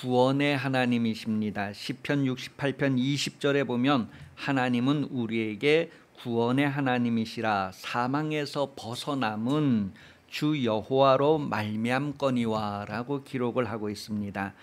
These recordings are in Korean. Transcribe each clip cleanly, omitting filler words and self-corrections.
구원의 하나님이십니다. 시편 68편 20절에 보면 하나님은 우리에게 구원의 하나님이시라 사망에서 벗어남은 주 여호와로 말미암거니와 라고 기록을 하고 있습니다.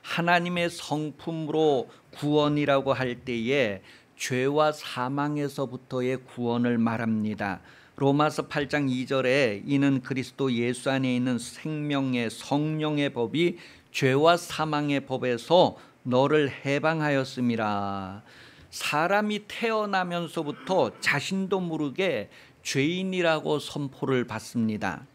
하나님의 성품으로 구원이라고 할 때에 죄와 사망에서부터의 구원을 말합니다. 로마서 8장 2절에 이는 그리스도 예수 안에 있는 생명의 성령의 법이 죄와 사망의 법에서 너를 해방하였음이라. 사람이 태어나면서부터 자신도 모르게 죄인이라고 선포를 받습니다.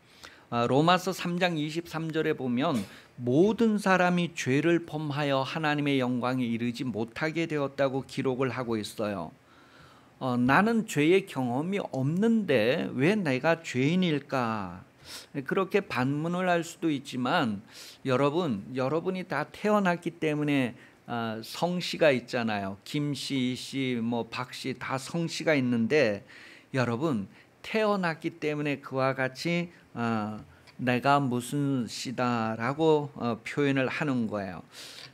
로마서 3장 23절에 보면 모든 사람이 죄를 범하여 하나님의 영광에 이르지 못하게 되었다고 기록을 하고 있어요. 나는 죄의 경험이 없는데 왜 내가 죄인일까? 그렇게 반문을 할 수도 있지만 여러분이 다 태어났기 때문에 성씨가 있잖아요. 김씨, 이씨, 박씨 다 성씨가 있는데 여러분 태어났기 때문에 그와 같이 내가 무슨 씨다라고 표현을 하는 거예요.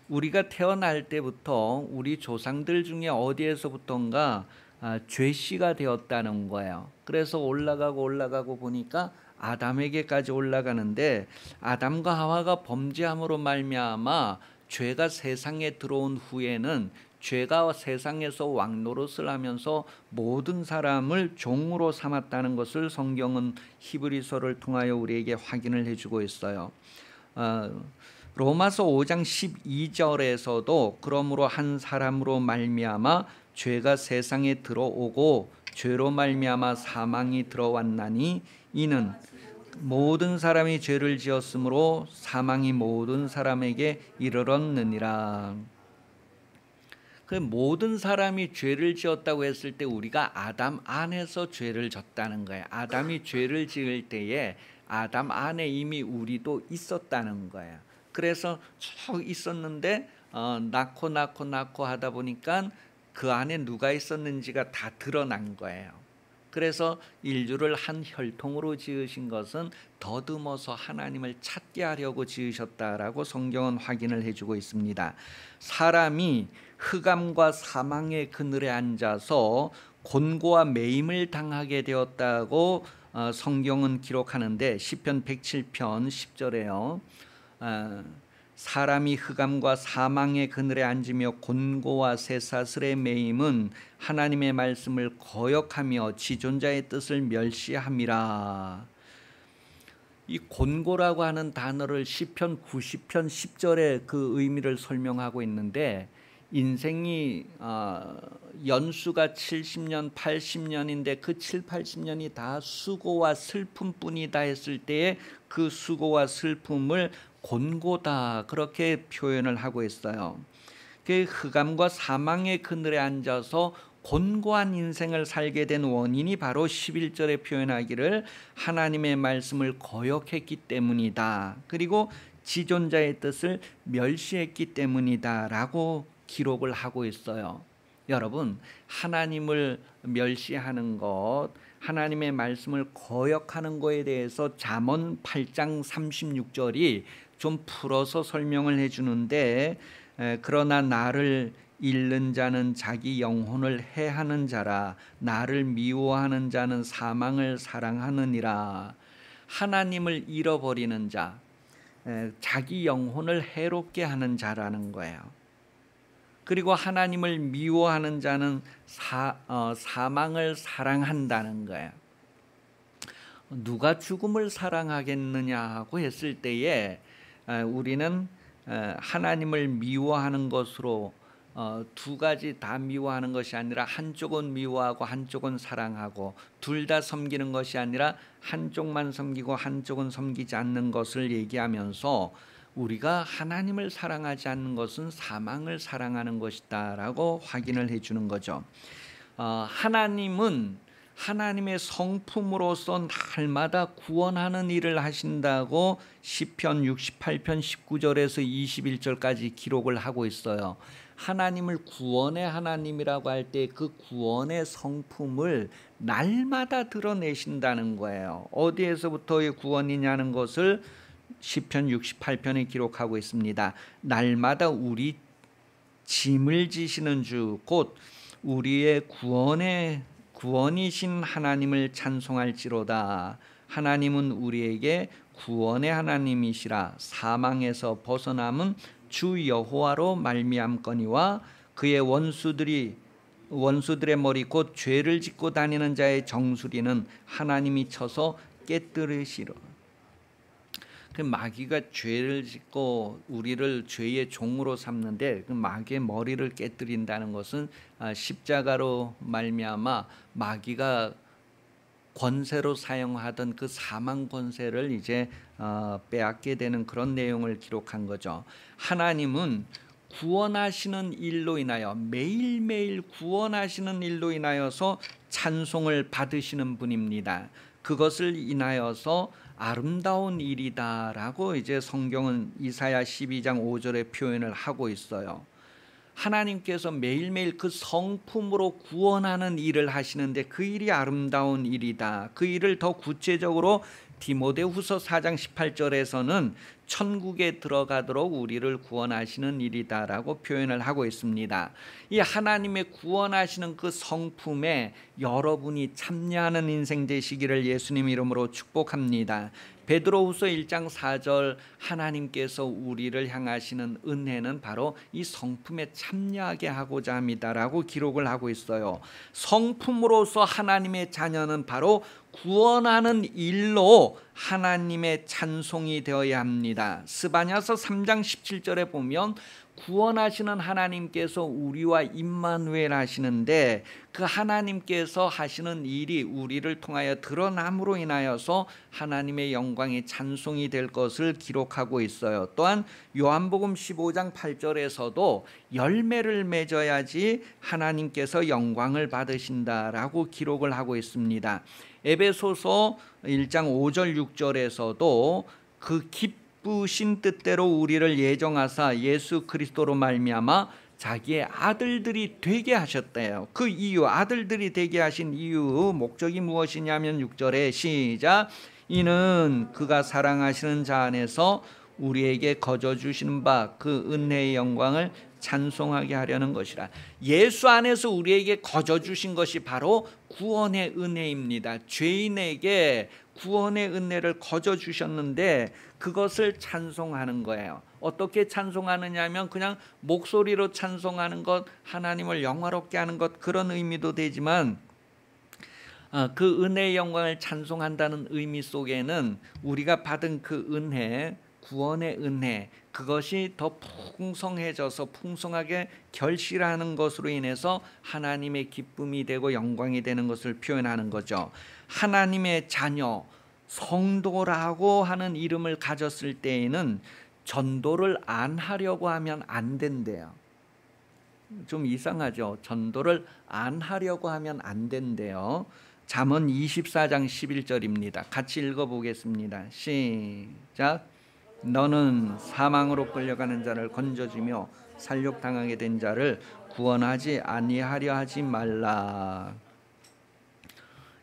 우리가 태어날 때부터 우리 조상들 중에 어디에서부턴가 죄씨가 되었다는 거예요. 그래서 올라가고 보니까 아담에게까지 올라가는데 아담과 하와가 범죄함으로 말미암아 죄가 세상에 들어온 후에는 죄가 세상에서 왕노릇을 하면서 모든 사람을 종으로 삼았다는 것을 성경은 히브리서를 통하여 우리에게 확인을 해주고 있어요. 로마서 5장 12절에서도 그러므로 한 사람으로 말미암아 죄가 세상에 들어오고 죄로 말미암아 사망이 들어왔나니 이는 모든 사람이 죄를 지었으므로 사망이 모든 사람에게 이르렀느니라. 그 모든 사람이 죄를 지었다고 했을 때 우리가 아담 안에서 죄를 졌다는 거예요. 아담이 죄를 지을 때에 아담 안에 이미 우리도 있었다는 거예요. 그래서 쭉 있었는데 낳고 하다 보니까 그 안에 누가 있었는지가 다 드러난 거예요. 그래서 인류를 한 혈통으로 지으신 것은 더듬어서 하나님을 찾게 하려고 지으셨다라고 성경은 확인을 해주고 있습니다. 사람이 흑암과 사망의 그늘에 앉아서 곤고와 매임을 당하게 되었다고 성경은 기록하는데 시편 107편 10절에요. 사람이 흑암과 사망의 그늘에 앉으며 곤고와 쇠사슬의 매임은 하나님의 말씀을 거역하며 지존자의 뜻을 멸시함이라. 이 곤고라고 하는 단어를 시편 90편 10절에 그 의미를 설명하고 있는데 인생이 연수가 70년 80년인데 그 7, 80년이 다 수고와 슬픔뿐이다 했을 때에 그 수고와 슬픔을 곤고다 그렇게 표현을 하고 있어요. 그 흑암과 사망의 그늘에 앉아서 곤고한 인생을 살게 된 원인이 바로 11절에 표현하기를 하나님의 말씀을 거역했기 때문이다. 그리고 지존자의 뜻을 멸시했기 때문이다 라고 기록을 하고 있어요. 여러분, 하나님을 멸시하는 것, 하나님의 말씀을 거역하는 것에 대해서 잠언 8장 36절이 좀 풀어서 설명을 해주는데 그러나 나를 잃는 자는 자기 영혼을 해하는 자라 나를 미워하는 자는 사망을 사랑하느니라. 하나님을 잃어버리는 자, 자기 영혼을 해롭게 하는 자라는 거예요. 그리고 하나님을 미워하는 자는 사망을 사랑한다는 거예요. 누가 죽음을 사랑하겠느냐고 했을 때에 우리는 하나님을 미워하는 것으로 두 가지 다 미워하는 것이 아니라 한쪽은 미워하고 한쪽은 사랑하고 둘 다 섬기는 것이 아니라 한쪽만 섬기고 한쪽은 섬기지 않는 것을 얘기하면서 우리가 하나님을 사랑하지 않는 것은 사망을 사랑하는 것이다 라고 확인을 해주는 거죠. 하나님은 하나님의 성품으로서 날마다 구원하는 일을 하신다고 시편 68편 19절에서 21절까지 기록을 하고 있어요. 하나님을 구원의 하나님이라고 할 때 그 구원의 성품을 날마다 드러내신다는 거예요. 어디에서부터의 구원이냐는 것을 시편 68편에 기록하고 있습니다. 날마다 우리 짐을 지시는 주 곧 우리의 구원이신 하나님을 찬송할지로다. 하나님은 우리에게 구원의 하나님이시라. 사망에서 벗어남은 주 여호와로 말미암거니와 그의 원수들의 머리 곧 죄를 짓고 다니는 자의 정수리는 하나님이 쳐서 깨뜨리시려. 그 마귀가 죄를 짓고 우리를 죄의 종으로 삼는데 그 마귀의 머리를 깨뜨린다는 것은 십자가로 말미암아 마귀가 권세로 사용하던 그 사망 권세를 이제 빼앗게 되는 그런 내용을 기록한 거죠. 하나님은 구원하시는 일로 인하여 매일매일 구원하시는 일로 인하여서 찬송을 받으시는 분입니다. 그것을 인하여서 아름다운 일이다라고 이제 성경은 이사야 12장 5절에 표현을 하고 있어요. 하나님께서 매일매일 그 성품으로 구원하는 일을 하시는데 그 일이 아름다운 일이다. 그 일을 더 구체적으로 디모데후서 4장 18절에서는 천국에 들어가도록 우리를 구원하시는 일이다라고 표현을 하고 있습니다. 이 하나님의 구원하시는 그 성품에 여러분이 참여하는 인생 되시기를 예수님 이름으로 축복합니다. 베드로후서 1장 4절 하나님께서 우리를 향하시는 은혜는 바로 이 성품에 참여하게 하고자 합니다라고 기록을 하고 있어요. 성품으로서 하나님의 자녀는 바로 구원하는 일로 하나님의 찬송이 되어야 합니다. 스바냐서 3장 17절에 보면 구원하시는 하나님께서 우리와 임마누엘 하시는데 그 하나님께서 하시는 일이 우리를 통하여 드러남으로 인하여서 하나님의 영광의 찬송이 될 것을 기록하고 있어요. 또한 요한복음 15장 8절에서도 열매를 맺어야지 하나님께서 영광을 받으신다라고 기록을 하고 있습니다. 에베소서 1장 5절 6절에서도 그 기쁘신 뜻대로 우리를 예정하사 예수 그리스도로 말미암아 자기의 아들들이 되게 하셨대요. 그 이유, 아들들이 되게 하신 이유 목적이 무엇이냐면 6절에 시작, 이는 그가 사랑하시는 자 안에서 우리에게 거저 주시는 바 그 은혜의 영광을 찬송하게 하려는 것이라. 예수 안에서 우리에게 거저 주신 것이 바로 구원의 은혜입니다. 죄인에게 구원의 은혜를 거저 주셨는데 그것을 찬송하는 거예요. 어떻게 찬송하느냐 하면 그냥 목소리로 찬송하는 것, 하나님을 영화롭게 하는 것, 그런 의미도 되지만 그 은혜의 영광을 찬송한다는 의미 속에는 우리가 받은 그 은혜, 구원의 은혜, 그것이 더 풍성해져서 풍성하게 결실하는 것으로 인해서 하나님의 기쁨이 되고 영광이 되는 것을 표현하는 거죠. 하나님의 자녀, 성도라고 하는 이름을 가졌을 때에는 전도를 안 하려고 하면 안 된대요. 좀 이상하죠. 전도를 안 하려고 하면 안 된대요. 잠언 24장 11절입니다. 같이 읽어보겠습니다. 시작. 너는 사망으로 끌려가는 자를 건져주며 살육당하게 된 자를 구원하지 아니하려 하지 말라.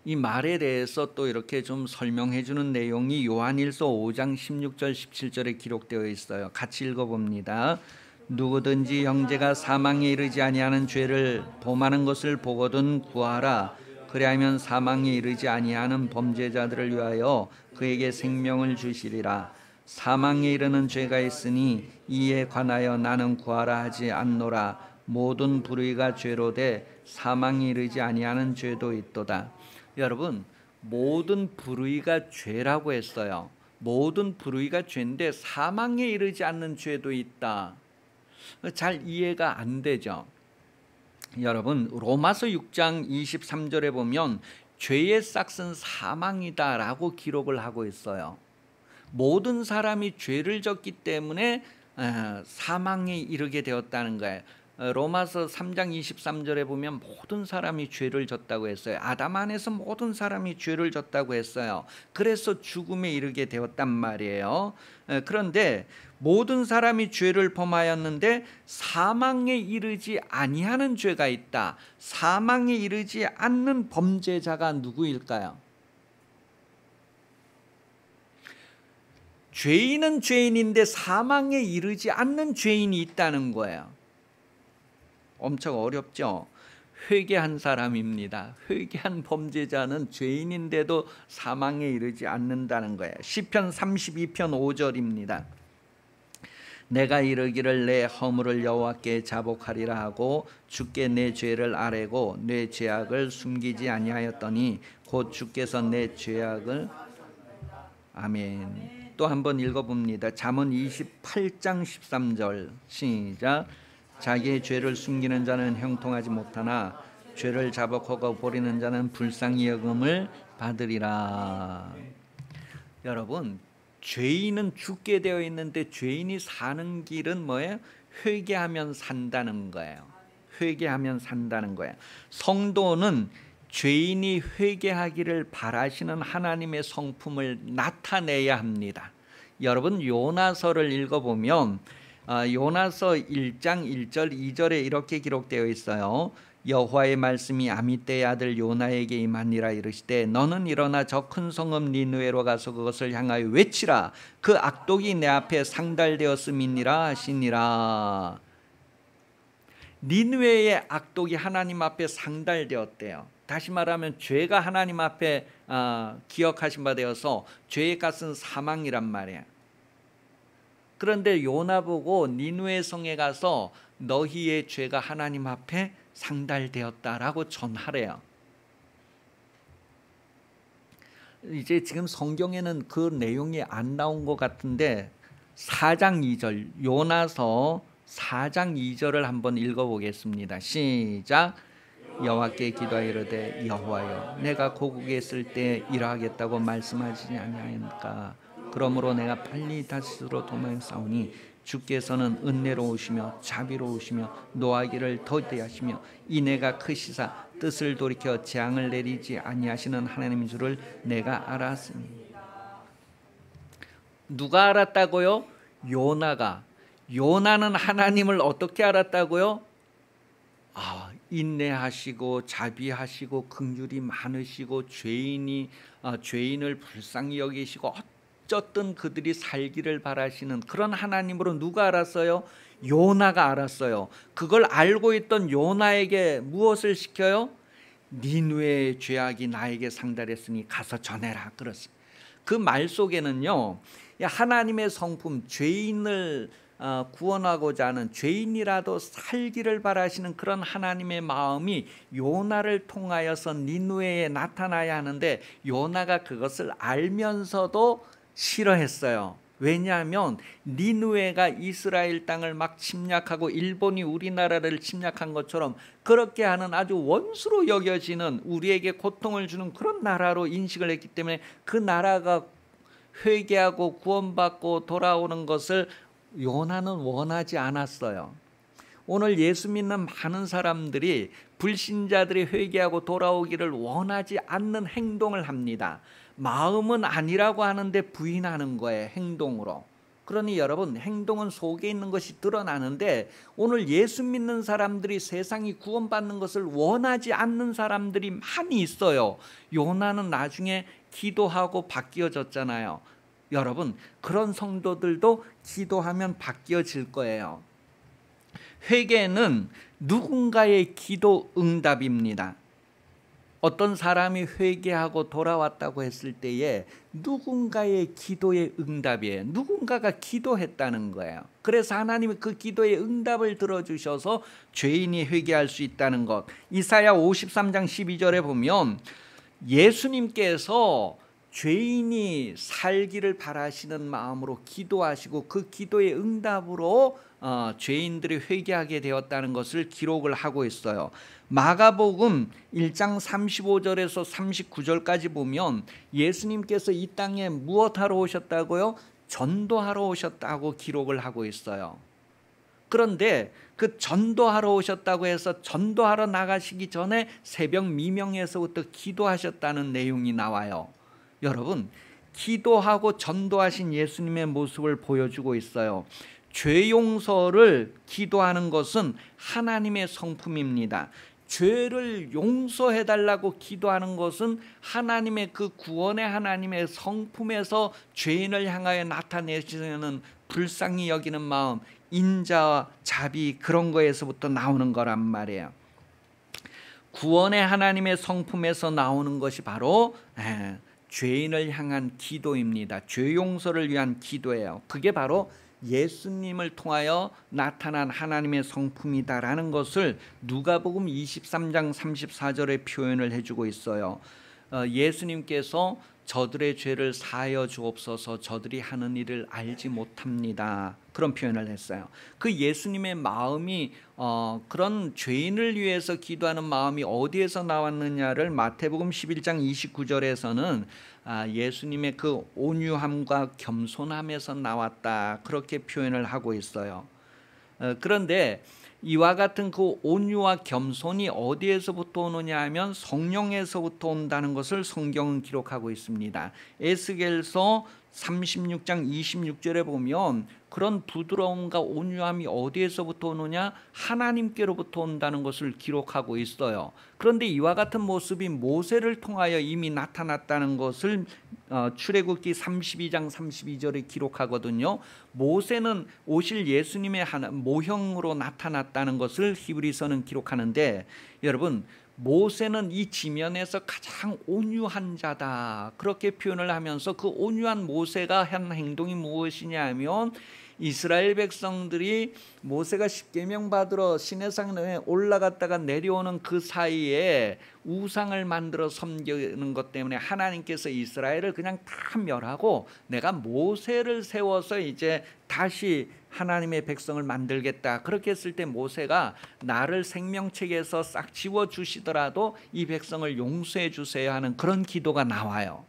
이 말에 대해서 또 이렇게 좀 설명해 주는 내용이 요한일서 5장 16절 17절에 기록되어 있어요. 같이 읽어봅니다. 누구든지 형제가 사망에 이르지 아니하는 죄를 범하는 것을 보거든 구하라. 그리하면 사망에 이르지 아니하는 범죄자들을 위하여 그에게 생명을 주시리라. 사망에 이르는 죄가 있으니 이에 관하여 나는 구하라 하지 않노라. 모든 불의가 죄로 돼 사망에 이르지 아니하는 죄도 있도다. 여러분, 모든 불의가 죄라고 했어요. 모든 불의가 죄인데 사망에 이르지 않는 죄도 있다. 잘 이해가 안 되죠. 여러분, 로마서 6장 23절에 보면 죄의 싹은 사망이다라고 기록을 하고 있어요. 모든 사람이 죄를 졌기 때문에 사망에 이르게 되었다는 거예요. 로마서 3장 23절에 보면 모든 사람이 죄를 졌다고 했어요. 아담 안에서 모든 사람이 죄를 졌다고 했어요. 그래서 죽음에 이르게 되었단 말이에요. 그런데 모든 사람이 죄를 범하였는데 사망에 이르지 아니하는 죄가 있다. 사망에 이르지 않는 범죄자가 누구일까요? 죄인은 죄인인데 사망에 이르지 않는 죄인이 있다는 거예요. 엄청 어렵죠? 회개한 사람입니다. 회개한 범죄자는 죄인인데도 사망에 이르지 않는다는 거예요. 시편 32편 5절입니다. 내가 이르기를 내 허물을 여호와께 자복하리라 하고 주께 내 죄를 아뢰고 내 죄악을 숨기지 아니하였더니 곧 주께서 내 죄악을 아멘. 또 한번 읽어봅니다. 잠언 28장 13절 시작. 자기의 죄를 숨기는 자는 형통하지 못하나 죄를 자복하고 버리는 자는 불쌍히 여김을 받으리라. 여러분, 죄인은 죽게 되어 있는데 죄인이 사는 길은 뭐예요? 회개하면 산다는 거예요. 회개하면 산다는 거예요. 성도는 죄인이 회개하기를 바라시는 하나님의 성품을 나타내야 합니다. 여러분, 요나서를 읽어보면 요나서 1장 1절 2절에 이렇게 기록되어 있어요. 여호와의 말씀이 아미떼의 아들 요나에게 임하니라 이르시되 너는 일어나 저 큰 성읍 니느웨로 가서 그것을 향하여 외치라. 그 악독이 내 앞에 상달되었음이니라 하시니라. 니느웨의 악독이 하나님 앞에 상달되었대요. 다시 말하면 죄가 하나님 앞에 기억하신 바 되어서 죄의 값은 사망이란 말이에요. 그런데 요나 보고 니느웨 성에 가서 너희의 죄가 하나님 앞에 상달되었다라고 전하래요. 이제 지금 성경에는 그 내용이 안 나온 것 같은데 4장 2절 요나서 4장 2절을 한번 읽어보겠습니다. 시작. 여호와께 기도하여 이르되 여호와여 내가 고국에 있을 때 이러하겠다고 말씀하시지 아니하였나이까. 그러므로 내가 빨리 다시스로 도망하오니 주께서는 은혜로우시며 자비로우시며 노하기를 더디하시며 인애가 크시사 뜻을 돌이켜 재앙을 내리지 아니하시는 하나님인 줄을 내가 알았으니. 누가 알았다고요? 요나가. 요나는 하나님을 어떻게 알았다고요? 인내하시고 자비하시고 긍휼이 많으시고 죄인을 불쌍히 여기시고 어쨌든 그들이 살기를 바라시는 그런 하나님으로 누가 알았어요? 요나가 알았어요. 그걸 알고 있던 요나에게 무엇을 시켜요? 니느웨의 죄악이 나에게 상달했으니 가서 전해라. 그렇습니다. 그 말 속에는요, 하나님의 성품, 죄인을 구원하고자 하는, 죄인이라도 살기를 바라시는 그런 하나님의 마음이 요나를 통하여서 니느웨에 나타나야 하는데 요나가 그것을 알면서도 싫어했어요. 왜냐하면 니느웨가 이스라엘 땅을 막 침략하고 일본이 우리나라를 침략한 것처럼 그렇게 하는 아주 원수로 여겨지는, 우리에게 고통을 주는 그런 나라로 인식을 했기 때문에 그 나라가 회개하고 구원받고 돌아오는 것을 요나는 원하지 않았어요. 오늘 예수 믿는 많은 사람들이 불신자들이 회개하고 돌아오기를 원하지 않는 행동을 합니다. 마음은 아니라고 하는데 부인하는 거예요, 행동으로. 그러니 여러분, 행동은 속에 있는 것이 드러나는데 오늘 예수 믿는 사람들이 세상이 구원받는 것을 원하지 않는 사람들이 많이 있어요. 요나는 나중에 기도하고 바뀌어졌잖아요. 여러분, 그런 성도들도 기도하면 바뀌어질 거예요. 회개는 누군가의 기도 응답입니다. 어떤 사람이 회개하고 돌아왔다고 했을 때에 누군가의 기도의 응답이에요. 누군가가 기도했다는 거예요. 그래서 하나님이 그 기도의 응답을 들어주셔서 죄인이 회개할 수 있다는 것. 이사야 53장 12절에 보면 예수님께서 죄인이 살기를 바라시는 마음으로 기도하시고 그 기도의 응답으로 죄인들이 회개하게 되었다는 것을 기록을 하고 있어요. 마가복음 1장 35절에서 39절까지 보면 예수님께서 이 땅에 무엇하러 오셨다고요? 전도하러 오셨다고 기록을 하고 있어요. 그런데 그 전도하러 오셨다고 해서 전도하러 나가시기 전에 새벽 미명에서부터 기도하셨다는 내용이 나와요. 여러분, 기도하고 전도하신 예수님의 모습을 보여주고 있어요. 죄 용서를 기도하는 것은 하나님의 성품입니다. 죄를 용서해 달라고 기도하는 것은 하나님의 그 구원의 하나님의 성품에서 죄인을 향하여 나타내시는 불쌍히 여기는 마음, 인자와 자비, 그런 거에서부터 나오는 거란 말이에요. 구원의 하나님의 성품에서 나오는 것이 바로 죄인을 향한 기도입니다. 죄 용서를 위한 기도예요. 그게 바로 예수님을 통하여 나타난 하나님의 성품이다라는 것을 누가복음 23장 34절에 표현을 해주고 있어요. 예수님께서 저들의 죄를 사하여 주옵소서, 저들이 하는 일을 알지 못합니다, 그런 표현을 했어요. 그 예수님의 마음이 그런 죄인을 위해서 기도하는 마음이 어디에서 나왔느냐를 마태복음 11장 29절에서는 예수님의 그 온유함과 겸손함에서 나왔다, 그렇게 표현을 하고 있어요. 그런데 이와 같은 그 온유와 겸손이 어디에서부터 오느냐 하면 성령에서부터 온다는 것을 성경은 기록하고 있습니다. 에스겔서 36장 26절에 보면 그런 부드러움과 온유함이 어디에서부터 오느냐, 하나님께로부터 온다는 것을 기록하고 있어요. 그런데 이와 같은 모습이 모세를 통하여 이미 나타났다는 것을 출애굽기 32장 32절에 기록하거든요. 모세는 오실 예수님의 모형으로 나타났다는 것을 히브리서는 기록하는데, 여러분, 모세는 이 지면에서 가장 온유한 자다, 그렇게 표현을 하면서 그 온유한 모세가 한 행동이 무엇이냐 하면, 이스라엘 백성들이 모세가 십계명 받으러 시내산에 올라갔다가 내려오는 그 사이에 우상을 만들어 섬기는 것 때문에 하나님께서 이스라엘을 그냥 다 멸하고 내가 모세를 세워서 이제 다시 하나님의 백성을 만들겠다, 그렇게 했을 때 모세가 나를 생명책에서 싹 지워주시더라도 이 백성을 용서해 주세요 하는 그런 기도가 나와요.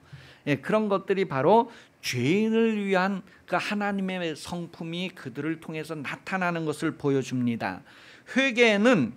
그런 것들이 바로 죄인을 위한 그 하나님의 성품이 그들을 통해서 나타나는 것을 보여줍니다. 회개는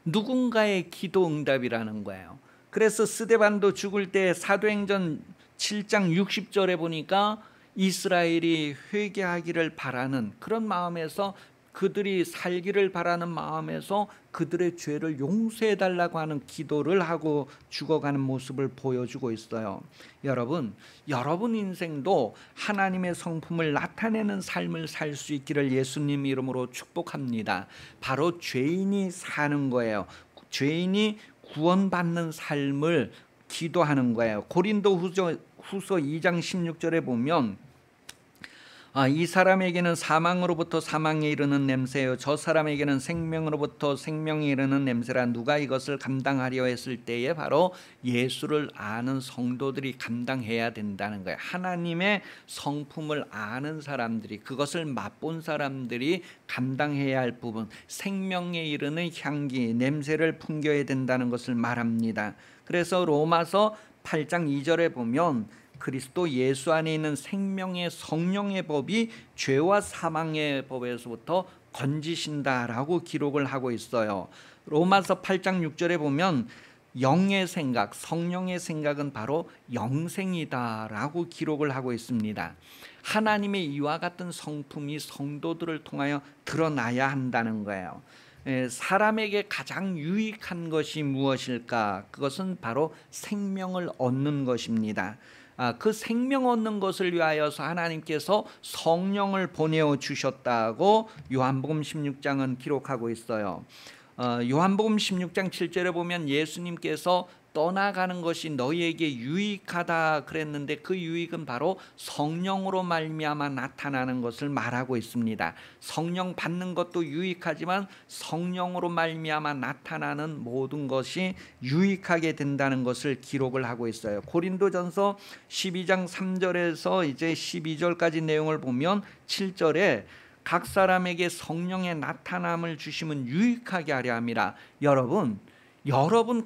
누군가의 기도 응답이라는 거예요. 그래서 스데반도 죽을 때 사도행전 7장 60절에 보니까 이스라엘이 회개하기를 바라는 그런 마음에서, 그들이 살기를 바라는 마음에서 그들의 죄를 용서해 달라고 하는 기도를 하고 죽어가는 모습을 보여주고 있어요. 여러분 인생도 하나님의 성품을 나타내는 삶을 살 수 있기를 예수님 이름으로 축복합니다. 바로 죄인이 사는 거예요. 죄인이 구원받는 삶을 기도하는 거예요. 고린도후서 2장 16절에 보면 이 사람에게는 사망으로부터 사망에 이르는 냄새요, 저 사람에게는 생명으로부터 생명에 이르는 냄새라. 누가 이것을 감당하려 했을 때에 바로 예수를 아는 성도들이 감당해야 된다는 거예요. 하나님의 성품을 아는 사람들이, 그것을 맛본 사람들이 감당해야 할 부분, 생명에 이르는 향기, 냄새를 풍겨야 된다는 것을 말합니다. 그래서 로마서 8장 2절에 보면 그리스도 예수 안에 있는 생명의 성령의 법이 죄와 사망의 법에서부터 건지신다라고 기록을 하고 있어요. 로마서 8장 6절에 보면 영의 생각, 성령의 생각은 바로 영생이다라고 기록을 하고 있습니다. 하나님의 이와 같은 성품이 성도들을 통하여 드러나야 한다는 거예요. 사람에게 가장 유익한 것이 무엇일까? 그것은 바로 생명을 얻는 것입니다. 그 생명 얻는 것을 위하여서 하나님께서 성령을 보내어 주셨다고 요한복음 16장은 기록하고 있어요. 요한복음 16장 7절에 보면 예수님께서 떠나가는 것이 너희에게 유익하다 그랬는데 그 유익은 바로 성령으로 말미암아 나타나는 것을 말하고 있습니다. 성령 받는 것도 유익하지만 성령으로 말미암아 나타나는 모든 것이 유익하게 된다는 것을 기록을 하고 있어요. 고린도전서 12장 3절에서 이제 12절까지 내용을 보면 7절에 각 사람에게 성령의 나타남을 주심은 유익하게 하려 함이라. 여러분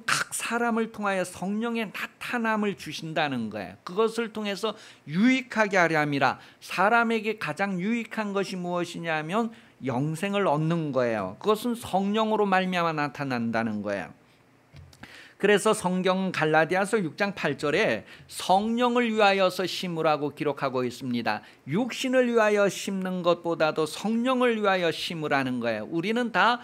각 사람을 통하여 성령의 나타남을 주신다는 거예요. 그것을 통해서 유익하게 하려 함이라. 사람에게 가장 유익한 것이 무엇이냐 하면 영생을 얻는 거예요. 그것은 성령으로 말미암아 나타난다는 거예요. 그래서 성경 갈라디아서 6장 8절에 성령을 위하여서 심으라고 기록하고 있습니다. 육신을 위하여 심는 것보다도 성령을 위하여 심으라는 거예요. 우리는 다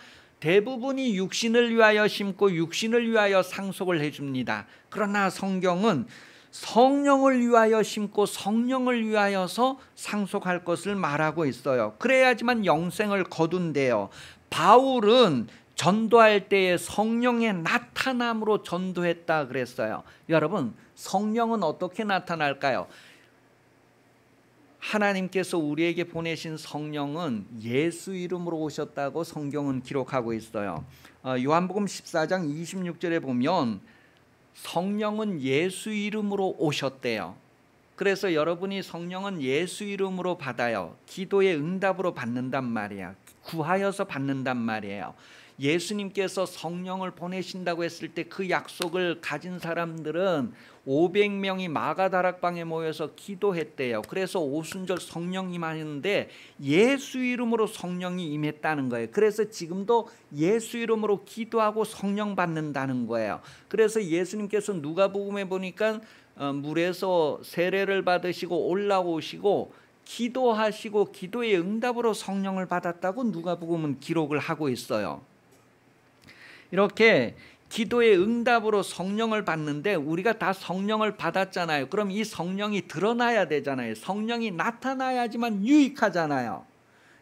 대부분이 육신을 위하여 심고 육신을 위하여 상속을 해줍니다. 그러나 성경은 성령을 위하여 심고 성령을 위하여서 상속할 것을 말하고 있어요. 그래야지만 영생을 거둔대요. 바울은 전도할 때에 성령의 나타남으로 전도했다 그랬어요. 여러분, 성령은 어떻게 나타날까요? 하나님께서 우리에게 보내신 성령은 예수 이름으로 오셨다고 성경은 기록하고 있어요. 요한복음 14장 26절에 보면 성령은 예수 이름으로 오셨대요. 그래서 여러분이 성령은 예수 이름으로 받아요. 기도의 응답으로 받는단 말이에요. 구하여서 받는단 말이에요. 예수님께서 성령을 보내신다고 했을 때 그 약속을 가진 사람들은 500명이 마가다락방에 모여서 기도했대요. 그래서 오순절 성령 임하는데 예수 이름으로 성령이 임했다는 거예요. 그래서 지금도 예수 이름으로 기도하고 성령 받는다는 거예요. 그래서 예수님께서 누가복음에 보니까 물에서 세례를 받으시고 올라오시고 기도하시고 기도의 응답으로 성령을 받았다고 누가복음은 기록을 하고 있어요. 이렇게 기도의 응답으로 성령을 받는데 우리가 다 성령을 받았잖아요. 그럼 이 성령이 드러나야 되잖아요. 성령이 나타나야지만 유익하잖아요.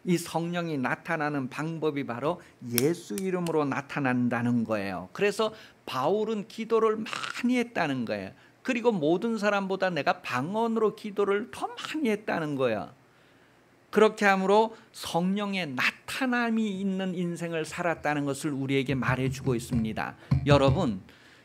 이 성령이 나타나는 방법이 바로 예수 이름으로 나타난다는 거예요. 그래서 바울은 기도를 많이 했다는 거예요. 그리고 모든 사람보다 내가 방언으로 기도를 더 많이 했다는 거예요. 그렇게 함으로 성령의 나타남이 있는 인생을 살았다는 것을 우리에게 말해주고 있습니다.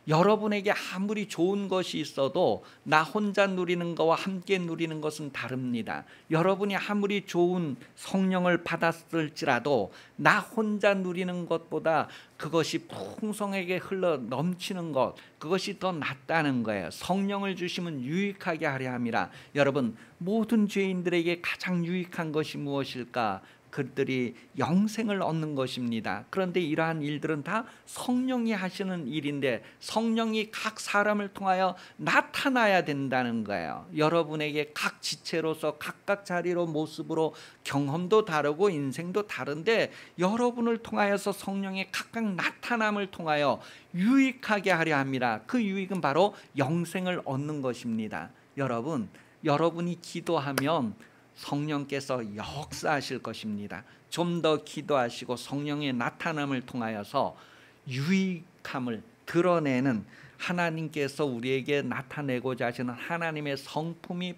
여러분에게 아무리 좋은 것이 있어도 나 혼자 누리는 것과 함께 누리는 것은 다릅니다. 여러분이 아무리 좋은 성령을 받았을지라도 나 혼자 누리는 것보다 그것이 풍성하게 흘러 넘치는 것, 그것이 더 낫다는 거예요. 성령을 주시면 유익하게 하려 함이라. 여러분, 모든 죄인들에게 가장 유익한 것이 무엇일까? 그들이 영생을 얻는 것입니다. 그런데 이러한 일들은 다 성령이 하시는 일인데 성령이 각 사람을 통하여 나타나야 된다는 거예요. 여러분에게 각 지체로서 각각 자리로 모습으로 경험도 다르고 인생도 다른데 여러분을 통하여서 성령의 각각 나타남을 통하여 유익하게 하려 합니다. 그 유익은 바로 영생을 얻는 것입니다. 여러분이 기도하면 성령께서 역사하실 것입니다. 좀 더 기도하시고 성령의 나타남을 통하여서 유익함을 드러내는 하나님께서 우리에게 나타내고자 하시는 하나님의 성품이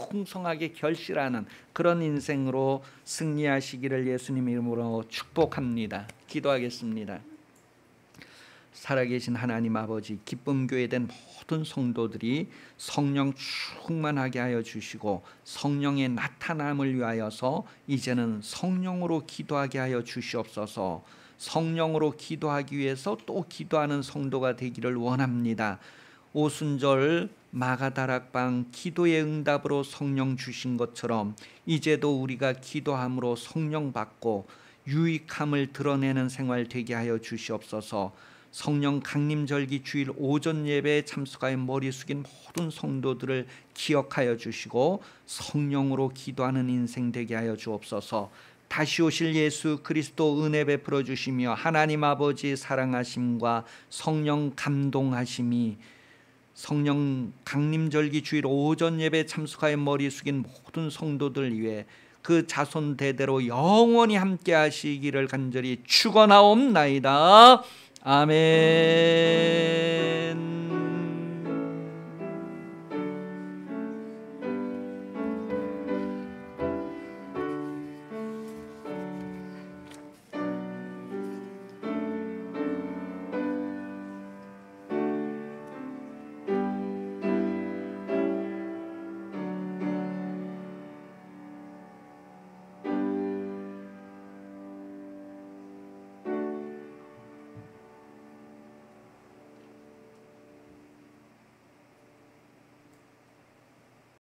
풍성하게 결실하는 그런 인생으로 승리하시기를 예수님 이름으로 축복합니다. 기도하겠습니다. 살아계신 하나님 아버지, 기쁨교회된 모든 성도들이 성령 충만하게 하여 주시고 성령의 나타남을 위하여서 이제는 성령으로 기도하게 하여 주시옵소서. 성령으로 기도하기 위해서 또 기도하는 성도가 되기를 원합니다. 오순절 마가다락방 기도의 응답으로 성령 주신 것처럼 이제도 우리가 기도함으로 성령 받고 유익함을 드러내는 생활 되게 하여 주시옵소서. 성령 강림절기 주일 오전 예배에 참석하여 머리 숙인 모든 성도들을 기억하여 주시고 성령으로 기도하는 인생 되게 하여 주옵소서. 다시 오실 예수 그리스도 은혜 베풀어 주시며 하나님 아버지 사랑하심과 성령 감동하심이 성령 강림절기 주일 오전 예배에 참석하여 머리 숙인 모든 성도들 위해 그 자손 대대로 영원히 함께 하시기를 간절히 축원하옵나이다. 아멘.